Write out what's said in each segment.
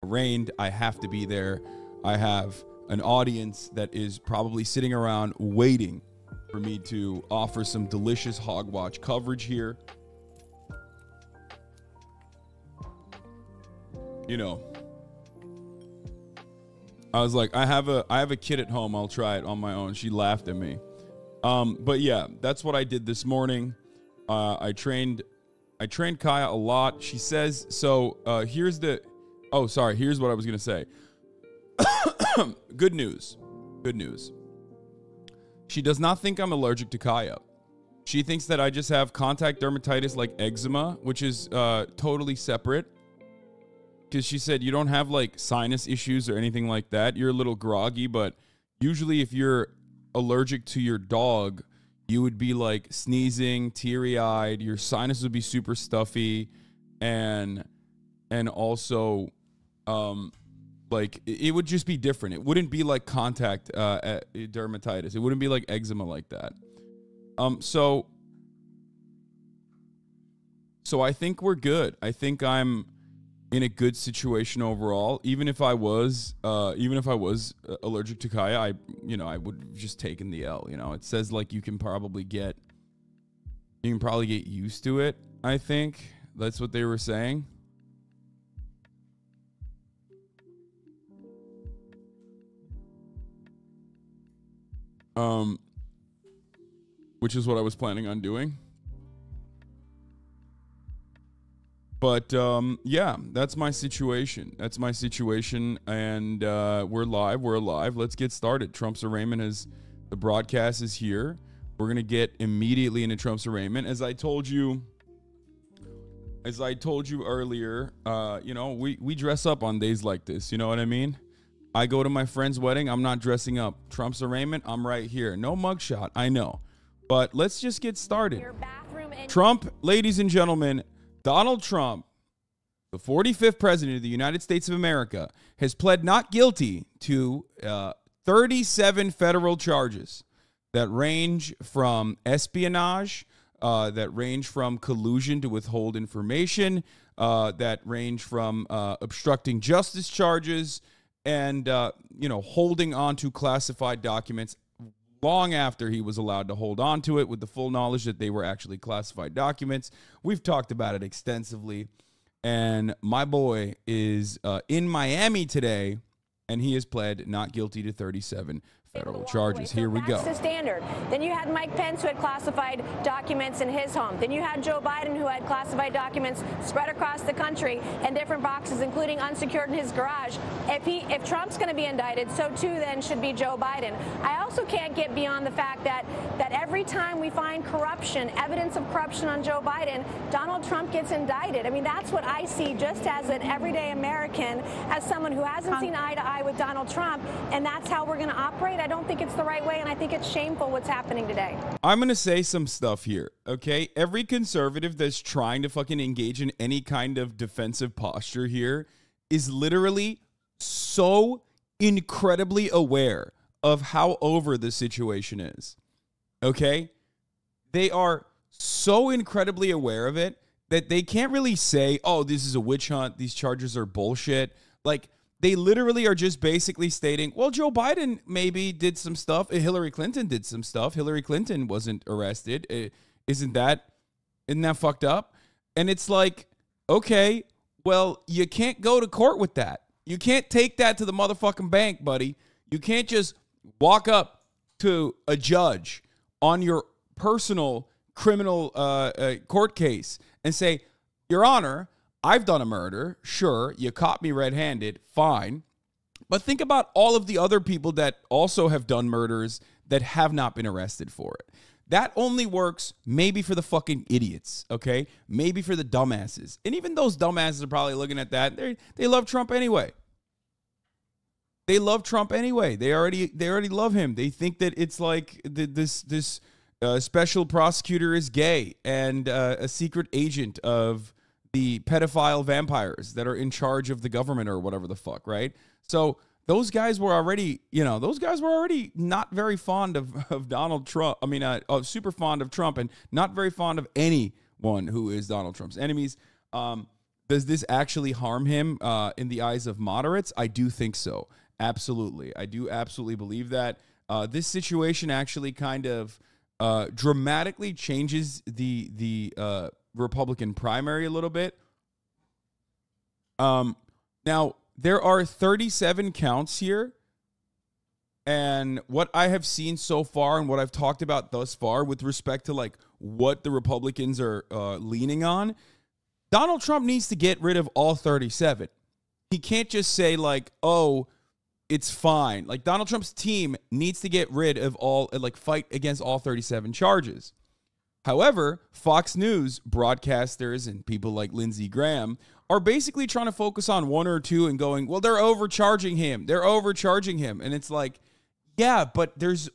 rained, I have to be there. I have an audience that is probably sitting around waiting for me to offer some delicious Hogwatch coverage here. You know, I was like, I have a kid at home. I'll try it on my own. She laughed at me. But yeah, that's what I did this morning. I trained Kaya a lot. She says, so here's what I was going to say. Good news. She does not think I'm allergic to Kaya. She thinks that I just have contact dermatitis like eczema, which is totally separate. Because she said you don't have like sinus issues or anything like that. You're a little groggy, but usually if you're allergic to your dog, you would be like sneezing, teary-eyed. Your sinus would be super stuffy, and also like it would just be different. It wouldn't be like contact dermatitis. It wouldn't be like eczema like that. So I think we're good. I think I'm in a good situation overall. Even if I was allergic to Kaya, I would have just taken the L. You know, it says like you can probably get used to it. I think that's what they were saying. Which is what I was planning on doing. But, yeah, that's my situation. And we're live. Let's get started. Trump's arraignment the broadcast is here. We're going to get immediately into Trump's arraignment. As I told you earlier, we dress up on days like this. You know what I mean? I go to my friend's wedding. I'm not dressing up. Trump's arraignment, I'm right here. No mugshot, I know. But let's just get started. Trump, ladies and gentlemen, Donald Trump, the 45th president of the United States of America, has pled not guilty to 37 federal charges that range from espionage, that range from collusion to withhold information, that range from obstructing justice charges, and holding on to classified documents long after he was allowed to hold on to it with the full knowledge that they were actually classified documents. We've talked about it extensively. And my boy is in Miami today, and he has pled not guilty to 37 federal charges. Here we go. That's the standard. Then you had Mike Pence, who had classified documents in his home. Then you had Joe Biden, who had classified documents spread across the country in different boxes, including unsecured in his garage. If Trump's going to be indicted, so too then should be Joe Biden. I also can't get beyond the fact that every time we find corruption, evidence of corruption on Joe Biden, Donald Trump gets indicted. I mean, that's what I see just as an everyday American, as someone who hasn't seen eye to eye with Donald Trump, and that's how we're going to operate. I don't think it's the right way, and I think it's shameful what's happening today. I'm going to say some stuff here, okay? Every conservative that's trying to fucking engage in any kind of defensive posture here is literally so incredibly aware of how over the situation is, okay? They are so incredibly aware of it that they can't really say, oh, this is a witch hunt, these charges are bullshit. Like, they literally are just basically stating, well, Joe Biden maybe did some stuff. Hillary Clinton did some stuff. Hillary Clinton wasn't arrested. Isn't that fucked up? And it's like, okay, well, you can't go to court with that. You can't take that to the motherfucking bank, buddy. You can't just walk up to a judge on your personal criminal court case and say, Your Honor, I've done a murder. Sure, you caught me red-handed. Fine. But think about all of the other people that also have done murders that have not been arrested for it. That only works maybe for the fucking idiots, okay? Maybe for the dumbasses. And even those dumbasses are probably looking at that. They love Trump anyway. They love Trump anyway. They already love him. They think that it's like this special prosecutor is gay and a secret agent of the pedophile vampires that are in charge of the government or whatever the fuck, right? So those guys were already, not very fond of Donald Trump. I mean, super fond of Trump and not very fond of anyone who is Donald Trump's enemies. Does this actually harm him in the eyes of moderates? I do think so. Absolutely. I do absolutely believe that. This situation actually kind of dramatically changes the Republican primary a little bit. Now, there are 37 counts here. And what I have seen so far and what I've talked about thus far with respect to like what the Republicans are leaning on, Donald Trump needs to get rid of all 37. He can't just say like, oh, it's fine. Like Donald Trump's team needs to get rid of all, like fight against all 37 charges. However, Fox News broadcasters and people like Lindsey Graham are basically trying to focus on one or two and going, well, they're overcharging him. They're overcharging him. And it's like, yeah, but there's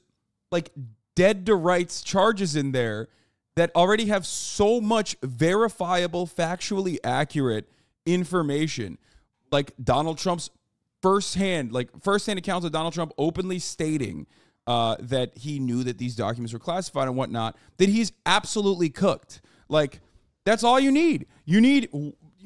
like dead to rights charges in there that already have so much verifiable, factually accurate information. Like Donald Trump's firsthand accounts of Donald Trump openly stating that he knew that these documents were classified and whatnot, that he's absolutely cooked. Like, that's all you need. You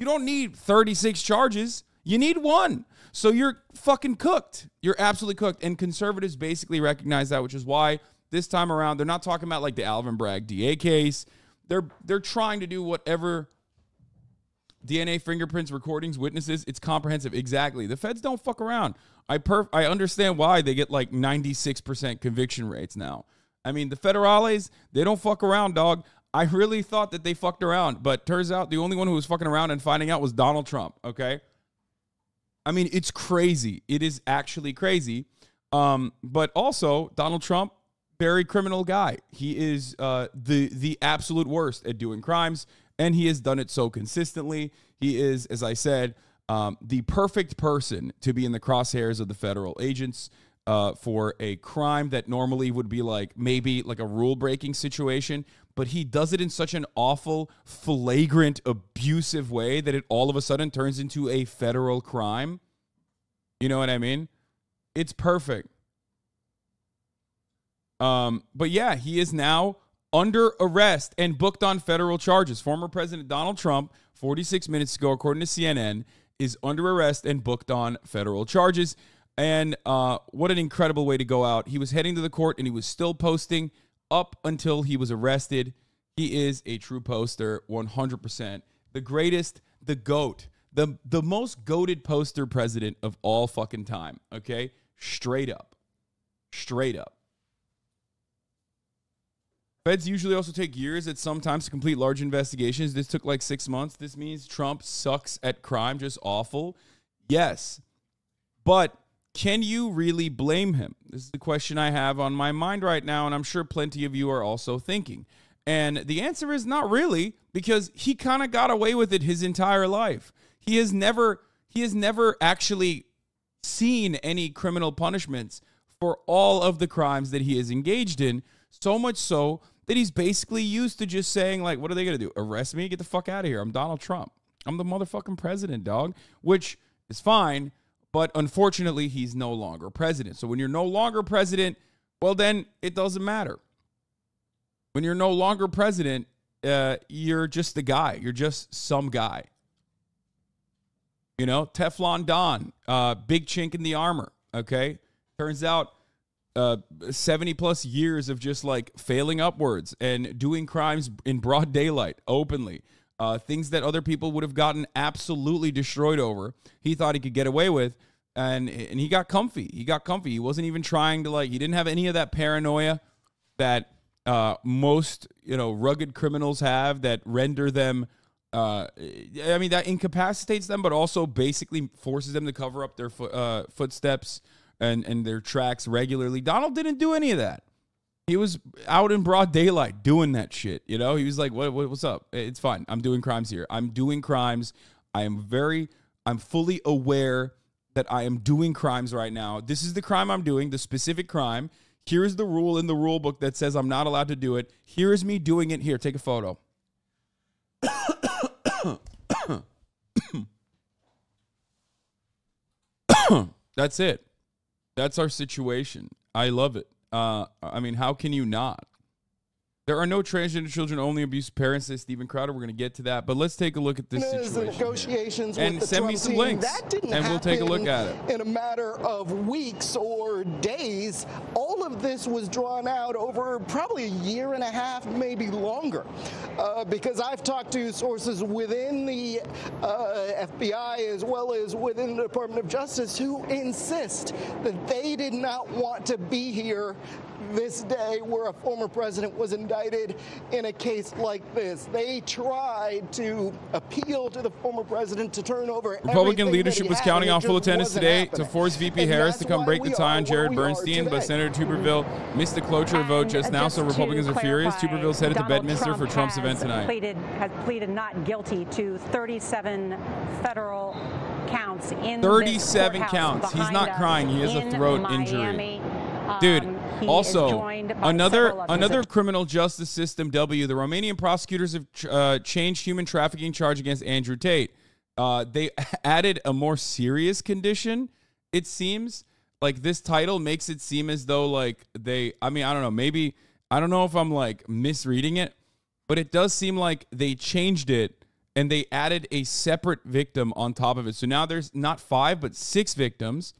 don't need 36 charges. You need one. So you're fucking cooked. You're absolutely cooked. And conservatives basically recognize that, which is why this time around, they're not talking about like the Alvin Bragg DA case. They're trying to do whatever DNA, fingerprints, recordings, witnesses. It's comprehensive. Exactly. The feds don't fuck around. I understand why they get like 96% conviction rates now. I mean, the federales, they don't fuck around, dog. I really thought that they fucked around, but turns out the only one who was fucking around and finding out was Donald Trump, okay? I mean, it's crazy. It is actually crazy. But also, Donald Trump, very criminal guy. He is the absolute worst at doing crimes, and he has done it so consistently. He is, as I said, the perfect person to be in the crosshairs of the federal agents for a crime that normally would be like maybe like a rule-breaking situation, but he does it in such an awful, flagrant, abusive way that it all of a sudden turns into a federal crime. You know what I mean? It's perfect. But yeah, he is now under arrest and booked on federal charges. Former President Donald Trump, 46 minutes ago, according to CNN, is under arrest and booked on federal charges. And what an incredible way to go out. He was heading to the court and he was still posting up until he was arrested. He is a true poster, 100%. The greatest, the GOAT, the most goated poster president of all fucking time, okay? Straight up. Straight up. Feds usually also take years at some times to complete large investigations. This took like 6 months. This means Trump sucks at crime, just awful. Yes. But can you really blame him? This is the question I have on my mind right now, and I'm sure plenty of you are also thinking. And the answer is not really, because he kind of got away with it his entire life. He has never actually seen any criminal punishments for all of the crimes that he has engaged in, so much so that he's basically used to just saying, like, what are they going to do? Arrest me? Get the fuck out of here. I'm Donald Trump. I'm the motherfucking president, dog, which is fine. But unfortunately, he's no longer president. So when you're no longer president, well, then it doesn't matter. When you're no longer president, you're just the guy. You're just some guy. You know, Teflon Don, big chink in the armor, okay? Turns out 70 plus years of just like failing upwards and doing crimes in broad daylight, openly. Things that other people would have gotten absolutely destroyed over, he thought he could get away with, and he got comfy. He got comfy. He wasn't even trying to, like, he didn't have any of that paranoia that most, rugged criminals have that render them, that incapacitates them, but also basically forces them to cover up their footsteps and their tracks regularly. Donald didn't do any of that. He was out in broad daylight doing that shit. He was like, what's up? It's fine. I'm doing crimes here. I'm doing crimes. I'm fully aware that I am doing crimes right now. This is the crime I'm doing, the specific crime. Here is the rule in the rule book that says I'm not allowed to do it. Here is me doing it. Here, take a photo. That's it. That's our situation. I love it. How can you not? There are no transgender children, only abused parents, says Stephen Crowder. We're going to get to that. But let's take a look at this situation. Negotiations and with the send Trump me some team, links, that didn't and we'll take a look at it. In a matter of weeks or days. All of this was drawn out over probably a year and a half, maybe longer. Because I've talked to sources within the FBI as well as within the Department of Justice who insist that they did not want to be here this day where a former president was indicted in a case like this. They tried to appeal to the former president to turn over Republican leadership was counting on full attendance today to force VP Harris to come break the tie on Jared Bernstein, but Senator Tuberville missed the cloture vote just now, so Republicans are furious. Tuberville's headed to Bedminster for Trump's event tonight. Has pleaded not guilty to 37 federal counts in 37 counts. He's not crying. He has a throat injury. Dude, also, another criminal justice system W. The Romanian prosecutors have changed human trafficking charge against Andrew Tate. They added a more serious condition, it seems. Like, this title makes it seem as though, like, I don't know, maybe, I don't know if I'm, like, misreading it, but it does seem like they changed it and they added a separate victim on top of it. So now there's not 5, but 6 victims.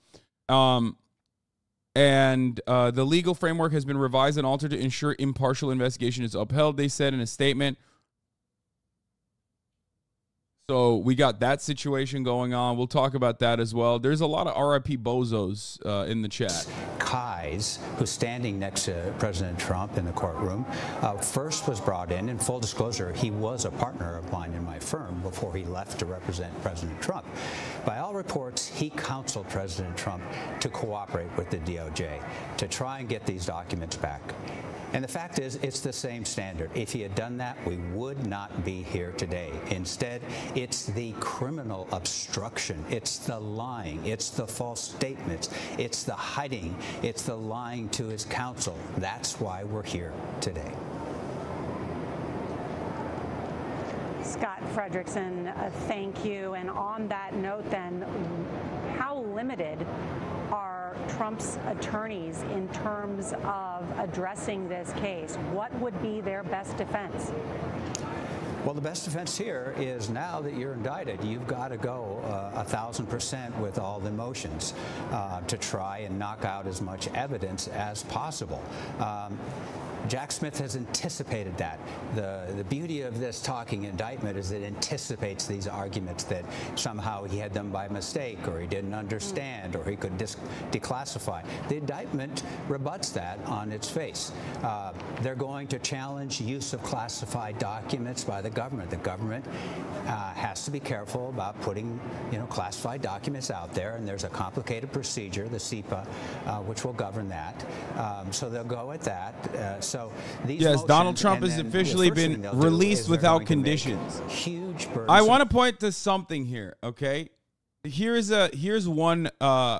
And the legal framework has been revised and altered to ensure impartial investigation is upheld, they said in a statement. So we got that situation going on. We'll talk about that as well. There's a lot of RIP bozos in the chat. Kais, who's standing next to President Trump in the courtroom, first was brought in full disclosure, he was a partner of mine in my firm before he left to represent President Trump. By all reports, he counseled President Trump to cooperate with the DOJ to try and get these documents back. And the fact is, it's the same standard. If he had done that, we would not be here today. Instead, it's the criminal obstruction. It's the lying. It's the false statements. It's the hiding. It's the lying to his counsel. That's why we're here today. Scott Frederickson, thank you. And on that note, then, how limited are Trump's attorneys in terms of addressing this case? What would be their best defense? Well, the best defense here is now that you're indicted, you've got to go 1,000% with all the motions to try and knock out as much evidence as possible. Jack Smith has anticipated that. The beauty of this talking indictment is it anticipates these arguments that somehow he had them by mistake or he didn't understand or he could declassify. The indictment rebuts that on its face. They're going to challenge use of classified documents by the government. The government has to be careful about putting, classified documents out there, and there's a complicated procedure, the CIPA, which will govern that. So they'll go at that. So these Donald Trump has officially been released without conditions. Huge burden. I want to point to something here, okay? Here's one I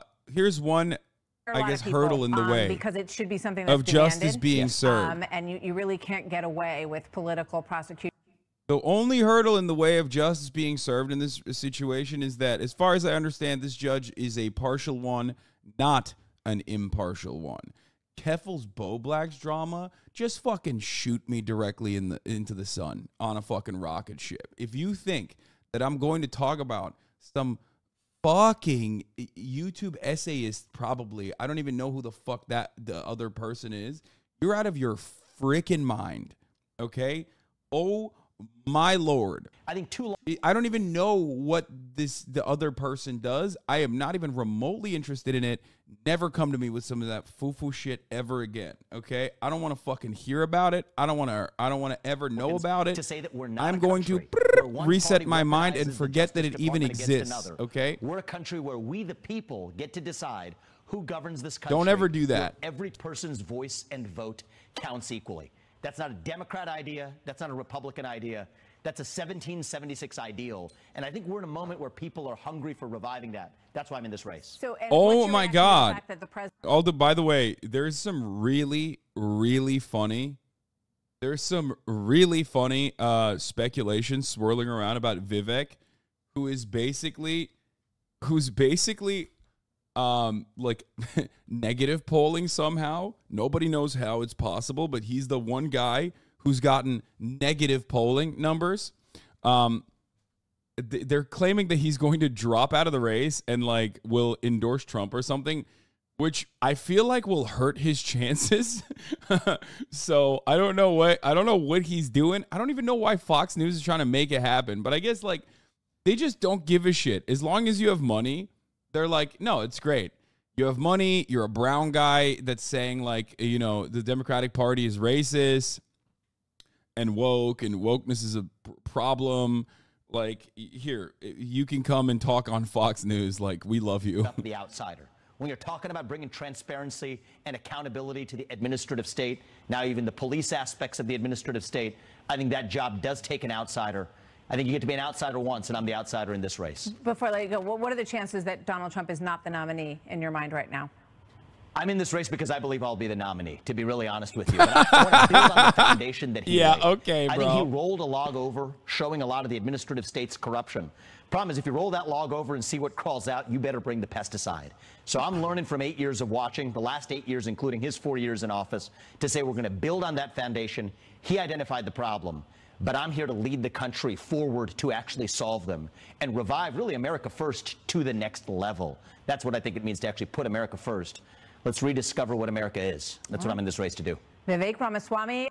guess hurdle in the way because it should be something that's of justice being served. And you really can't get away with political prosecution. The only hurdle in the way of justice being served in this situation is that, as far as I understand, this judge is a partial one, not an impartial one. Keffel's Bo Black's drama, just fucking shoot me directly into the sun on a fucking rocket ship. If you think that I'm going to talk about some fucking YouTube essayist, probably, I don't even know who the fuck the other person is, you're out of your freaking mind, okay? Oh my Lord. I don't even know what the other person does. I am not even remotely interested in it. Never come to me with some of that foo-foo shit ever again. Okay? I don't want to fucking hear about it. I don't want to ever know about it. To say that we're not I'm going to reset my mind and forget that it even exists. Okay? We're a country where we the people get to decide who governs this country. Don't ever do that. Every person's voice and vote counts equally. That's not a Democrat idea. That's not a Republican idea. That's a 1776 ideal. And I think we're in a moment where people are hungry for reviving that. That's why I'm in this race. So, oh my God. By the way, there's some really, really funny. There's some really funny speculation swirling around about Vivek, who's basically like negative polling somehow. Nobody knows how it's possible, but he's the one guy who's gotten negative polling numbers. They're claiming that he's going to drop out of the race and like will endorse Trump or something, which I feel like will hurt his chances. So I don't know what he's doing. I don't even know why Fox News is trying to make it happen, but I guess like they just don't give a shit. As long as you have money, they're like, no, it's great. You have money. You're a brown guy that's saying like, you know, the Democratic Party is racist and wokeness is a problem. Like, here, you can come and talk on Fox News. Like, we love you. The outsider. When you're talking about bringing transparency and accountability to the administrative state, now even the police aspects of the administrative state, I think that job does take an outsider. I think you get to be an outsider once, and I'm the outsider in this race. Before I let you go, what are the chances that Donald Trump is not the nominee in your mind right now? I'm in this race because I believe I'll be the nominee, to be really honest with you. But I want to build on the foundation that he laid. Okay, bro. I think he rolled a log over, showing a lot of the administrative state's corruption. Problem is, if you roll that log over and see what crawls out, you better bring the pesticide. So I'm learning from 8 years of watching, the last 8 years, including his 4 years in office, to say we're going to build on that foundation. He identified the problem, but I'm here to lead the country forward to actually solve them and revive, really, America first to the next level. That's what I think it means to actually put America first. Let's rediscover what America is. That's what I'm in this race to do. Vivek Ramaswamy.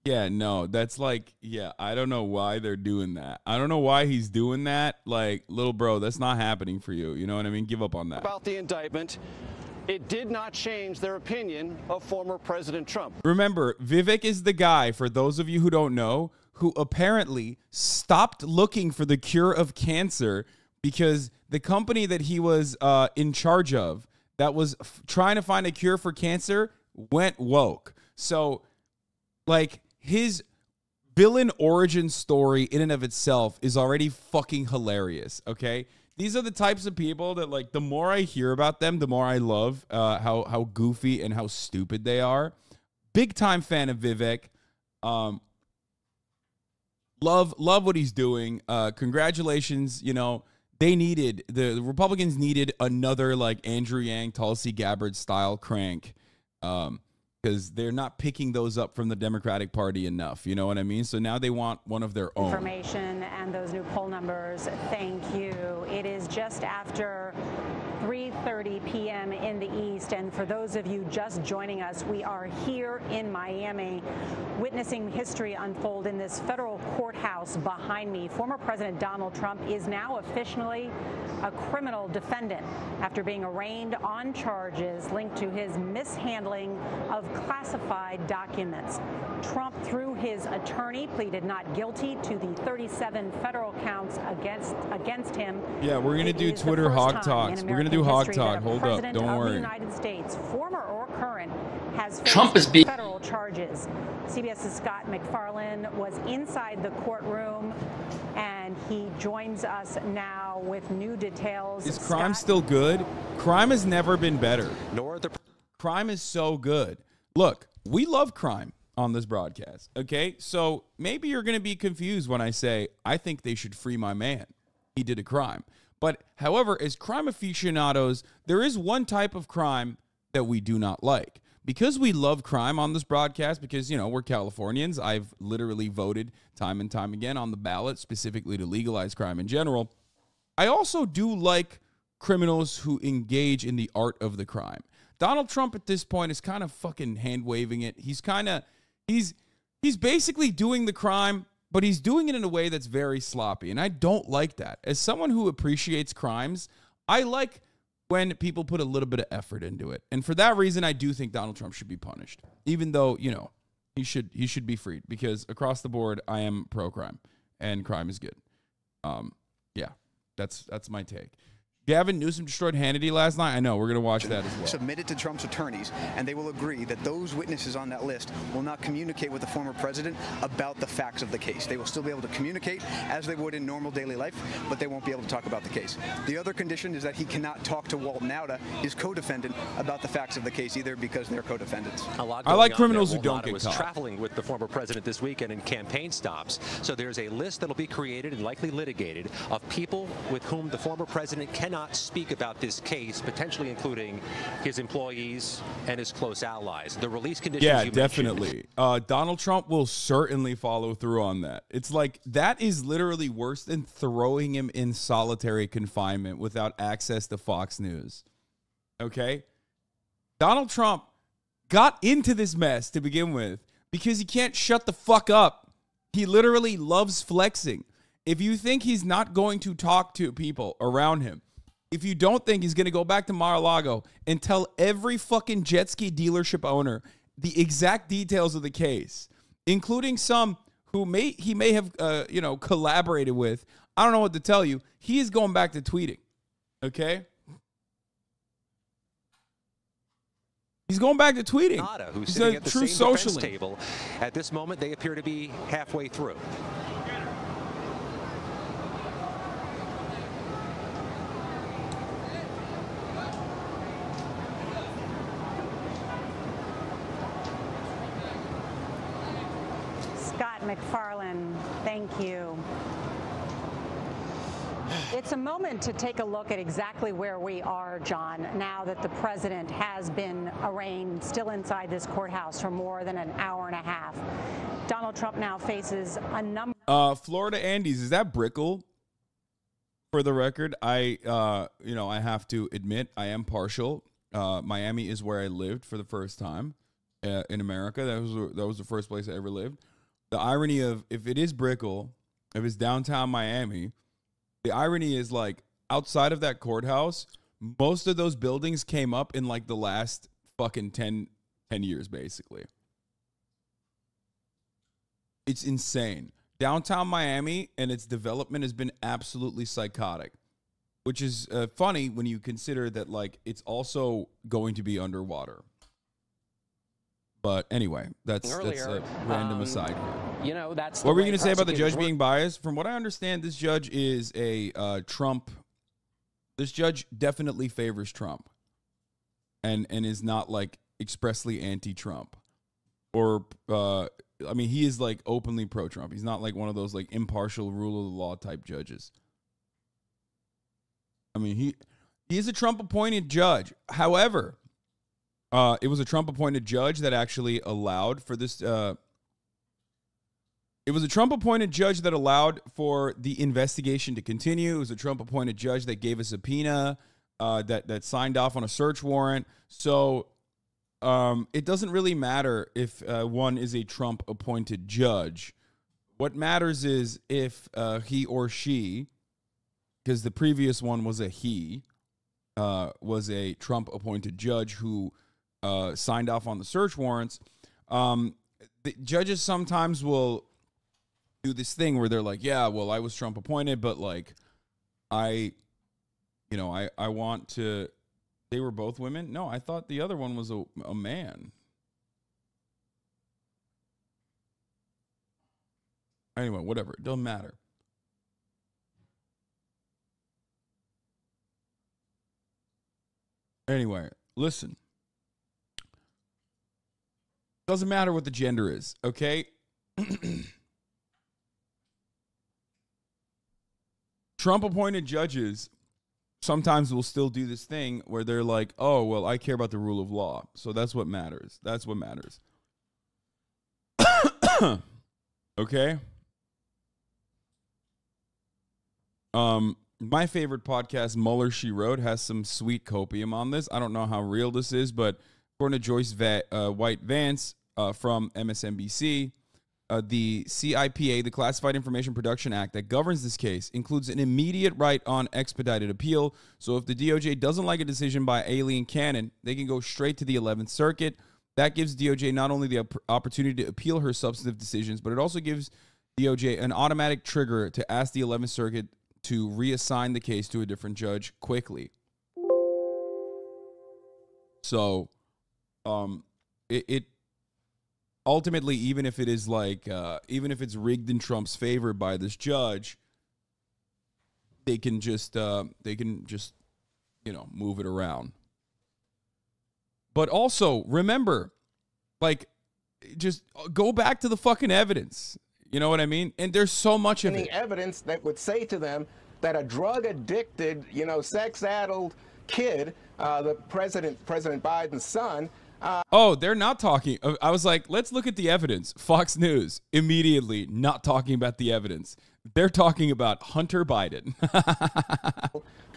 Yeah, no, that's like, yeah, I don't know why they're doing that. I don't know why he's doing that. Like, little bro, that's not happening for you. You know what I mean? Give up on that. About the indictment, it did not change their opinion of former President Trump. Remember, Vivek is the guy, for those of you who don't know, who apparently stopped looking for the cure of cancer because the company that he was in charge of that was trying to find a cure for cancer went woke. So, like, his villain origin story in and of itself is already fucking hilarious, okay? These are the types of people that, like, the more I hear about them, the more I love how goofy and how stupid they are. Big time fan of Vivek. Love what he's doing. Congratulations, you know. The Republicans needed another like Andrew Yang, Tulsi Gabbard style crank because they're not picking those up from the Democratic Party enough. You know what I mean? So now they want one of their own. Information and those new poll numbers. Thank you. It is just after 3:30 p.m. in the East. And for those of you just joining us, we are here in Miami witnessing history unfold in this federal courthouse behind me. Former President Donald Trump is now officially a criminal defendant after being arraigned on charges linked to his mishandling of classified documents. Trump, through his attorney, pleaded not guilty to the 37 federal counts against him. Yeah, we're going to do Twitter Hawk Talks. We're going to do Hawk Talk. Hold up. Don't worry. The United States, former or current, has faced federal charges. CBS's Scott MacFarlane was inside the courtroom, and he joins us now with new details. Is crime still good? Crime has never been better. Crime is so good. Look, we love crime on this broadcast, okay? So maybe you're going to be confused when I say, I think they should free my man. He did a crime. But, however, as crime aficionados, there is one type of crime that we do not like. Because we love crime on this broadcast, because, you know, we're Californians, I've literally voted time and time again on the ballot specifically to legalize crime in general. I also do like criminals who engage in the art of the crime. Donald Trump at this point is kind of fucking hand-waving it. He's basically doing the crime, but he's doing it in a way that's very sloppy, and I don't like that. As someone who appreciates crimes, I like when people put a little bit of effort into it. And for that reason, I do think Donald Trump should be punished, even though, you know, he should be freed, because across the board, I am pro-crime, and crime is good. Yeah, that's my take. Gavin Newsom destroyed Hannity last night. I know. We're going to watch that as well. Submitted to Trump's attorneys, and they will agree that those witnesses on that list will not communicate with the former president about the facts of the case. They will still be able to communicate as they would in normal daily life, but they won't be able to talk about the case. The other condition is that he cannot talk to Walt Nauta, his co-defendant, about the facts of the case either, because they're co-defendants. I like criminals who don't get caught. Traveling with the former president this weekend in campaign stops. So there's a list that will be created and likely litigated of people with whom the former president cannot not speak about this case, potentially including his employees and his close allies. The release conditions you definitely. Donald Trump will certainly follow through on that. It's like that is literally worse than throwing him in solitary confinement without access to Fox News. Okay? Donald Trump got into this mess to begin with because he can't shut the fuck up. He literally loves flexing. If you think he's not going to talk to people around him, if you don't think he's going to go back to Mar-a-Lago and tell every fucking jet ski dealership owner the exact details of the case, including some who he may have collaborated with, I don't know what to tell you. He is going back to tweeting. Okay? He's going back to tweeting. Nada, who's He's sitting at the true same defense socially. table. At this moment, they appear to be halfway through. Scott McFarlane, thank you. It's a moment to take a look at exactly where we are, John, now that the president has been arraigned, still inside this courthouse for more than an hour and a half. Donald Trump now faces a number. Florida Andes, is that Brickell? For the record, I have to admit I am partial. Miami is where I lived for the first time in America. That was the first place I ever lived. The irony of if it is Brickell, if it's downtown Miami, the irony is like outside of that courthouse, most of those buildings came up in like the last fucking 10 years, basically. It's insane. Downtown Miami and its development has been absolutely psychotic, which is funny when you consider that like it's also going to be underwater. But anyway, that's a random aside here. That's what were you going to say about the judge being biased? From what I understand, this judge is a Trump. This judge definitely favors Trump, and is not like expressly anti-Trump, or he is like openly pro-Trump. He's not like one of those like impartial rule of the law type judges. He is a Trump-appointed judge. However, it was a Trump-appointed judge that actually allowed for this. It was a Trump-appointed judge that allowed for the investigation to continue. It was a Trump-appointed judge that gave a subpoena, that signed off on a search warrant. So it doesn't really matter if one is a Trump-appointed judge. What matters is if he or she, because the previous one was a he, was a Trump-appointed judge who signed off on the search warrants. The judges sometimes will do this thing where they're like, yeah, well, I was Trump appointed, but like, I want to, they were both women. No, I thought the other one was a man. Anyway, whatever. It doesn't matter. Anyway, listen. Doesn't matter what the gender is, okay? Trump-appointed judges sometimes will still do this thing where they're like, oh, well, I care about the rule of law. So that's what matters. That's what matters. Okay? My favorite podcast, Mueller, She Wrote, has some sweet copium on this. I don't know how real this is, but according to Joyce White Vance from MSNBC, the CIPA, the Classified Information Production Act that governs this case, includes an immediate right on expedited appeal. So if the DOJ doesn't like a decision by Aileen Cannon, they can go straight to the 11th Circuit. That gives DOJ not only the opportunity to appeal her substantive decisions, but it also gives DOJ an automatic trigger to ask the 11th Circuit to reassign the case to a different judge quickly. So, it ultimately, even if it is like, even if it's rigged in Trump's favor by this judge, they can just, move it around. But also remember, like, just go back to the fucking evidence. You know what I mean? And there's so much of it. Any evidence that would say to them, that a drug-addicted, sex-addled kid, President Biden's son. Oh, they're not talking. I was like, let's look at the evidence. Fox News immediately not talking about the evidence. They're talking about Hunter Biden.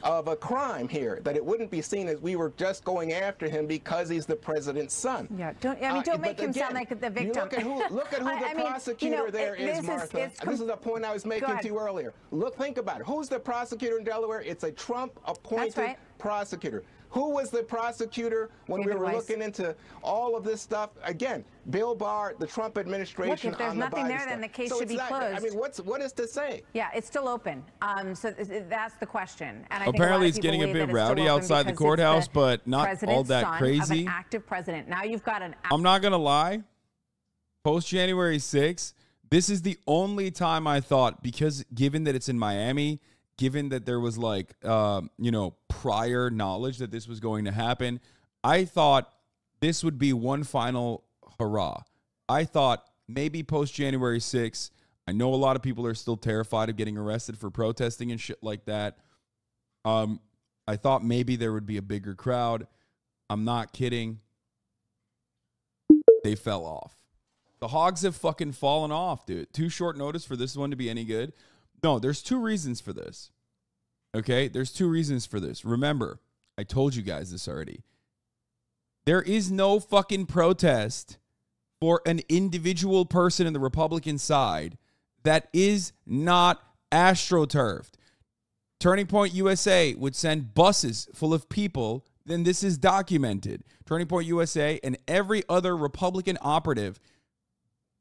Of a crime here, that it wouldn't be seen as we were just going after him because he's the president's son. Yeah, don't make him sound like the victim. Look at who the prosecutor there is, Martha. This is the point I was making to you earlier. Think about it. Who's the prosecutor in Delaware? It's a Trump-appointed prosecutor. Who was the prosecutor when we were looking into all of this stuff? Again, Bill Barr, the Trump administration. Look, if there's nothing there, then the case should be closed. I mean, what is to say? Yeah, it's still open. So that's the question. And I apparently, think it's getting a bit rowdy outside the courthouse, but not all that crazy. Of an active president. Now you've got an. I'm not gonna lie. Post January 6th, this is the only time I thought, because given that it's in Miami, given that there was prior knowledge that this was going to happen, I thought this would be one final hurrah. I thought maybe post January 6th, I know a lot of people are still terrified of getting arrested for protesting and shit like that. I thought maybe there would be a bigger crowd. I'm not kidding. They fell off. The hogs have fucking fallen off, dude. Too short notice for this one to be any good. No, there's two reasons for this. Okay, there's two reasons for this. Remember, I told you guys this already. There is no fucking protest for an individual person in the Republican side that is not astroturfed. Turning Point USA would send buses full of people, then this is documented. Turning Point USA and every other Republican operative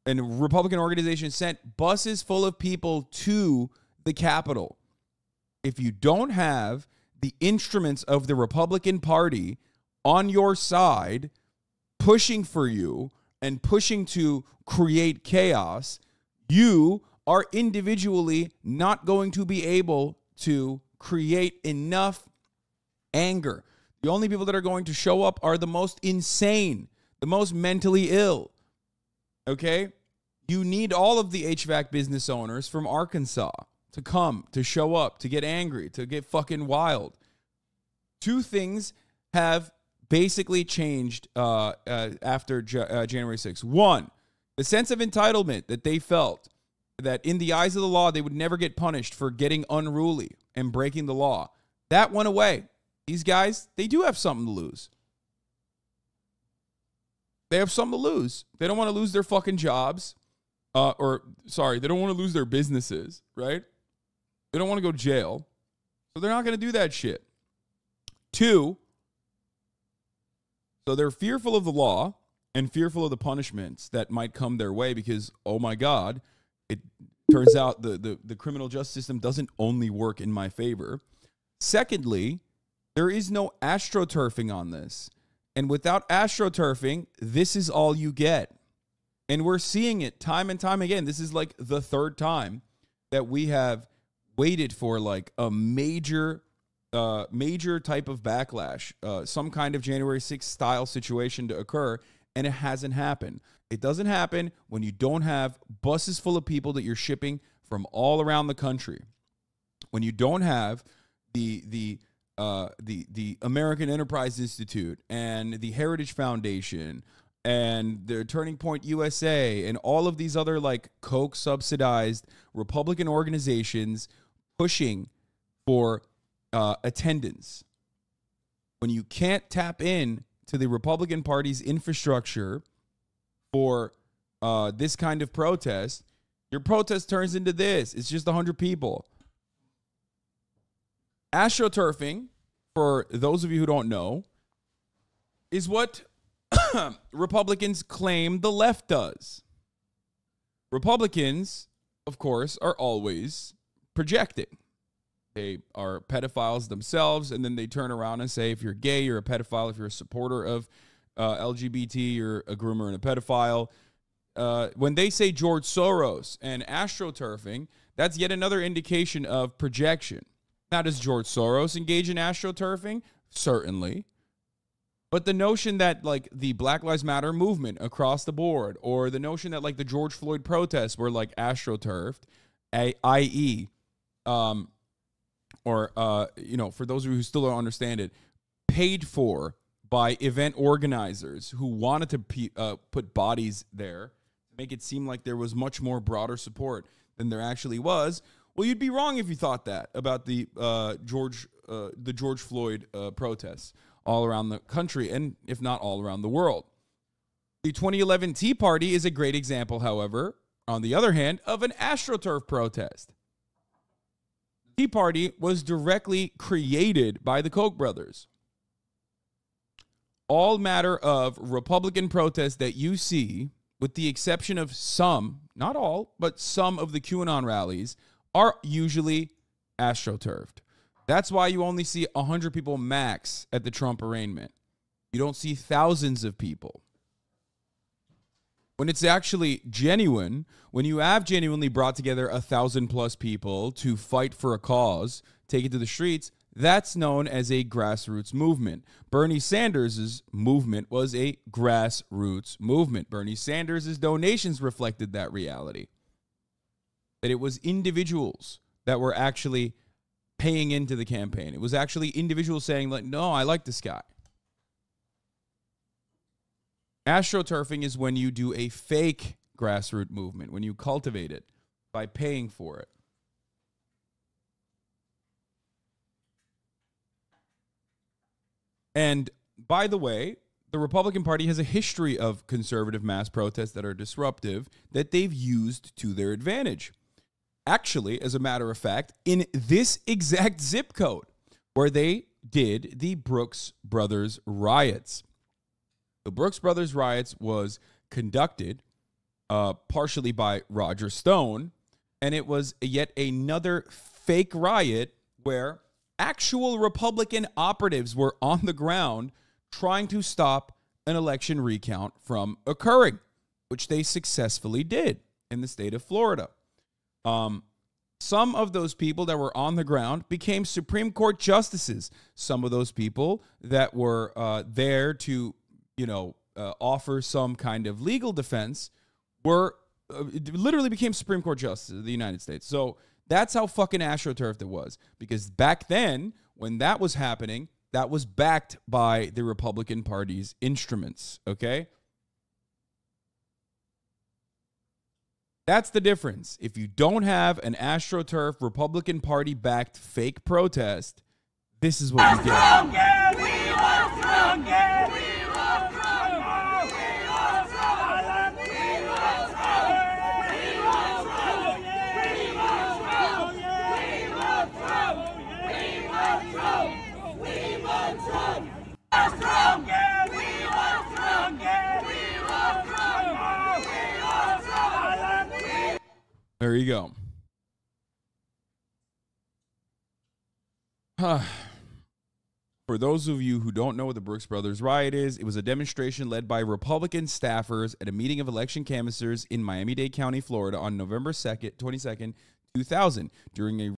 and Republican organization sent buses full of people to the Capitol. If you don't have the instruments of the Republican Party on your side, pushing for you and pushing to create chaos, you are individually not going to be able to create enough anger. The only people that are going to show up are the most insane, the most mentally ill. Okay? You need all of the HVAC business owners from Arkansas to come, to show up, to get angry, to get fucking wild. Two things have basically changed after January 6th. One, the sense of entitlement that they felt that in the eyes of the law, they would never get punished for getting unruly and breaking the law. That went away. These guys, they do have something to lose. They have something to lose. They don't want to lose their fucking jobs. They don't want to lose their businesses, right? They don't want to go to jail. So they're not going to do that shit. Two, so they're fearful of the law and fearful of the punishments that might come their way because, oh my God, it turns out the criminal justice system doesn't only work in my favor. Secondly, there is no astroturfing on this. And without astroturfing, this is all you get. And we're seeing it time and time again. This is like the third time that we have waited for like a major type of backlash, some kind of January 6th style situation to occur, and it hasn't happened. It doesn't happen when you don't have buses full of people that you're shipping from all around the country. When you don't have the American Enterprise Institute and the Heritage Foundation and the Turning Point USA and all of these other like Koch subsidized Republican organizations pushing for attendance. When you can't tap in to the Republican Party's infrastructure for this kind of protest, your protest turns into this. It's just 100 people. AstroTurfing, for those of you who don't know, is what Republicans claim the left does. Republicans, of course, are always projecting. They are pedophiles themselves, and then they turn around and say, if you're gay, you're a pedophile. If you're a supporter of LGBT, you're a groomer and a pedophile. When they say George Soros and astroturfing, that's yet another indication of projection. Now, does George Soros engage in astroturfing? Certainly. But the notion that, like, the Black Lives Matter movement across the board, or the notion that, like, the George Floyd protests were, like, astroturfed, i.e., or, for those of you who still don't understand it, paid for by event organizers who wanted to put bodies there, make it seem like there was much more broader support than there actually was. Well, you'd be wrong if you thought that about the George Floyd protests all around the country, and if not all around the world. The 2011 Tea Party is a great example, however, on the other hand, of an AstroTurf protest. The Tea Party was directly created by the Koch brothers. All matter of Republican protests that you see, with the exception of some, not all, but some of the QAnon rallies, are usually AstroTurfed. That's why you only see 100 people max at the Trump arraignment. You don't see thousands of people. When it's actually genuine, when you have genuinely brought together 1,000+ people to fight for a cause, take it to the streets, that's known as a grassroots movement. Bernie Sanders' movement was a grassroots movement. Bernie Sanders' donations reflected that reality. That it was individuals that were actually paying into the campaign. It was actually individuals saying, like, no, I like this guy. AstroTurfing is when you do a fake grassroots movement, when you cultivate it by paying for it. And by the way, the Republican Party has a history of conservative mass protests that are disruptive that they've used to their advantage. Actually, as a matter of fact, in this exact zip code where they did the Brooks Brothers riots. The Brooks Brothers riots was conducted partially by Roger Stone, and it was yet another fake riot where actual Republican operatives were on the ground trying to stop an election recount from occurring, which they successfully did in the state of Florida. Some of those people that were on the ground became Supreme Court justices. Some of those people that were there to, offer some kind of legal defense were literally became Supreme Court justices of the United States. So that's how fucking AstroTurfed it was. Because back then, when that was happening, that was backed by the Republican Party's instruments, okay? That's the difference. If you don't have an AstroTurf Republican Party-backed fake protest, this is what you get. We want Trump! We want Trump! We want Trump! We want Trump! We want Trump! We want Trump! We want Trump! We want Trump! Trump! We want Trump! We want Trump! We want Trump! There you go. For those of you who don't know what the Brooks Brothers riot is, it was a demonstration led by Republican staffers at a meeting of election canvassers in Miami-Dade County, Florida on November 22nd, 2000 during a